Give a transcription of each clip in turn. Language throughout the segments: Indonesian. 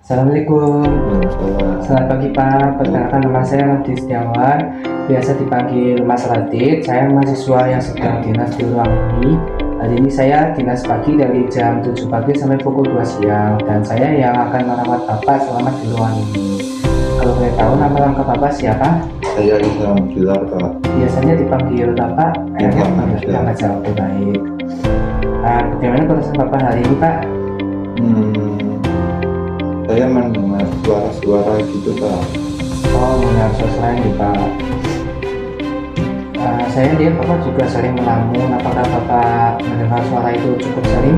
Assalamualaikum. Waalaikumsalam. Selamat pagi Pak. Perkenalkan nama saya Radi Setiawan, biasa dipanggil Mas Radit. Saya mahasiswa yang sedang dinas di ruang ini. Hari ini saya dinas pagi dari jam 7 pagi sampai pukul 2 siang, dan saya yang akan merawat Bapak selama di ruang ini. Kalau boleh tahu nama lengkap Bapak siapa? Saya Ilham Bilar, Pak. Biasanya dipanggil Bapak Ilham Ilham aja. aja. Oke, baik. Bagaimana perasaan Bapak hari ini Pak? Saya mendengar suara-suara gitu, Pak. Oh, mendengar suara ini Pak. Saya lihat Bapak juga sering melamun. Apakah Bapak mendengar suara itu cukup sering?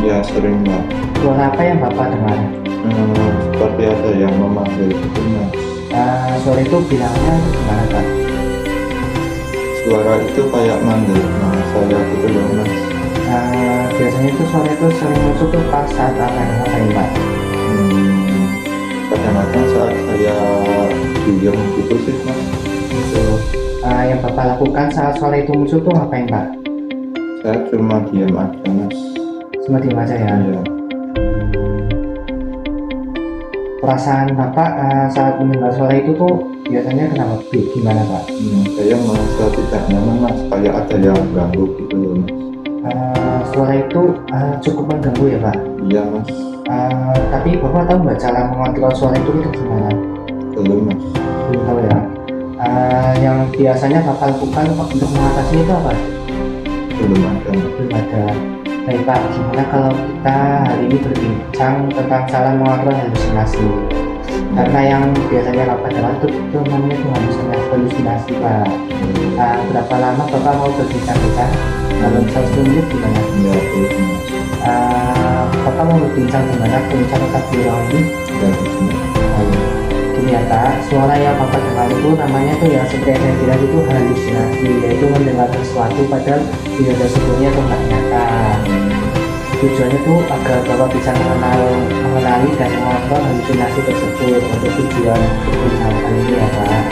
Iya, sering, Pak. Suara apa yang Bapak dengar? Seperti ada yang memanggil gitu, Mas. Suara itu bilangnya gimana Pak? Suara itu kayak manggil nama saya gitu loh, Mas. Biasanya itu suara itu sering muncul tuh pas saat apa yang ngapain Pak? Kadang-kadang saat saya diem gitu sih, Mas. Gitu. Yang Bapak lakukan saat suara itu muncul tuh ngapain Pak? Saya cuma diem aja, Mas. Cuma diam aja ya. Iya. Perasaan Bapak saat mendengar suara itu tuh biasanya kenapa? Gimana Pak? Saya merasa tidak nyaman, Mas. Kayak ada yang ganggu gitu loh, Mas. Suara itu cukup mengganggu ya Pak? Iya, Mas. Tapi Bapak tahu nggak cara mengontrol suara itu gimana? Belum, Mas. Belum tahu ya. Yang biasanya Bapak lakukan untuk mengatasi itu apa? Belum ada, Mas. Belum ada. Baik Pak, gimana kalau kita hari ini berbincang tentang cara mengontrol halusinasi? Karena yang biasanya Bapak dengar itu namanya itu halusinasi Pak. Berapa lama Bapak mau berbincang-bincang? Kalau misal 10 menit gimana? Ya, belum, Mas. Bapak mau berbincang gimana puncak tetap di ruang ini? Ya, belum. Gini ya Kak, suara yang Bapak dengar itu namanya tuh yang seperti saya bilang itu halusinasi, yaitu mendengar sesuatu padahal tidak ada sebelumnya atau nggak nyata. Tujuannya tuh agar Bapak bisa mengenali dan mengontrol halusinasi tersebut untuk tujuan perbincangan ini ya Pak.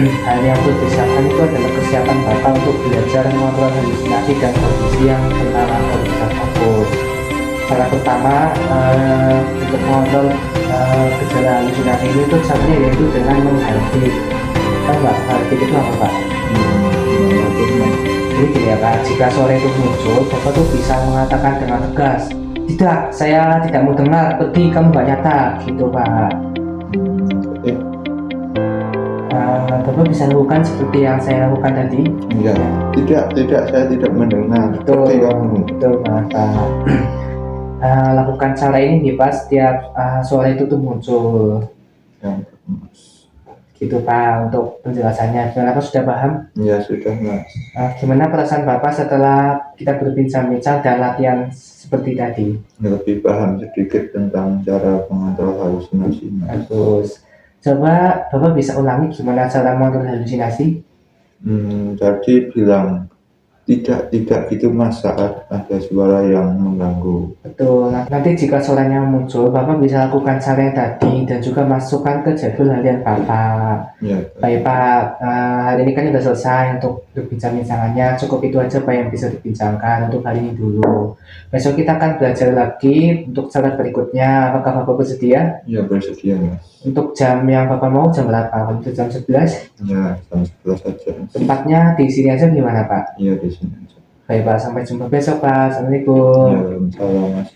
Hal yang perlu disiapkan itu adalah kesiapan Bapak untuk belajar mengontrol halusinasi dan kondisi yang bernama atau bisa fokus. Cara pertama untuk mengontrol gejala halusinasi ini itu caranya yaitu dengan menghardik. Kan nggak hardik itu apa Pak? Jadi gini ya Pak, jika suara itu muncul, Bapak tuh bisa mengatakan dengan tegas, tidak, saya tidak mau dengar, pergi, kamu nggak nyata, gitu Pak. Bapak bisa lakukan seperti yang saya lakukan tadi. Enggak, tidak, saya tidak mendengar. Seperti kamu. Betul Pak. Lakukan cara ini nih Pak setiap suara itu tuh muncul. Ya, Gitu Pak untuk penjelasannya. Gimana Pak, sudah paham? ya sudah, Mas. Gimana perasaan Bapak setelah kita berbincang-bincang dan latihan seperti tadi? Lebih paham sedikit tentang cara mengontrol halusinasi, Mas. Bagus. Coba Bapak bisa ulangi gimana cara mengontrol halusinasi? Tadi bilang tidak gitu, Mas, saat ada suara yang mengganggu. Betul. Nah, nanti jika suaranya muncul, Bapak bisa lakukan cara yang tadi dan juga masukkan ke jadwal harian Bapak. Ya, Baik Pak, hari ini kan sudah selesai untuk bincang-bincangannya. Cukup itu aja Pak yang bisa dibincangkan untuk hari ini dulu. Besok kita akan belajar lagi untuk cara berikutnya. Apakah Bapak bersedia? ya bersedia, Mas. Untuk jam yang Bapak mau jam berapa? Untuk jam 11? Ya, jam 11 saja. Tempatnya di sini aja gimana Pak? Iya, di sini aja. Baik Pak, sampai jumpa besok Pak. Assalamualaikum. Ya, salam, Mas.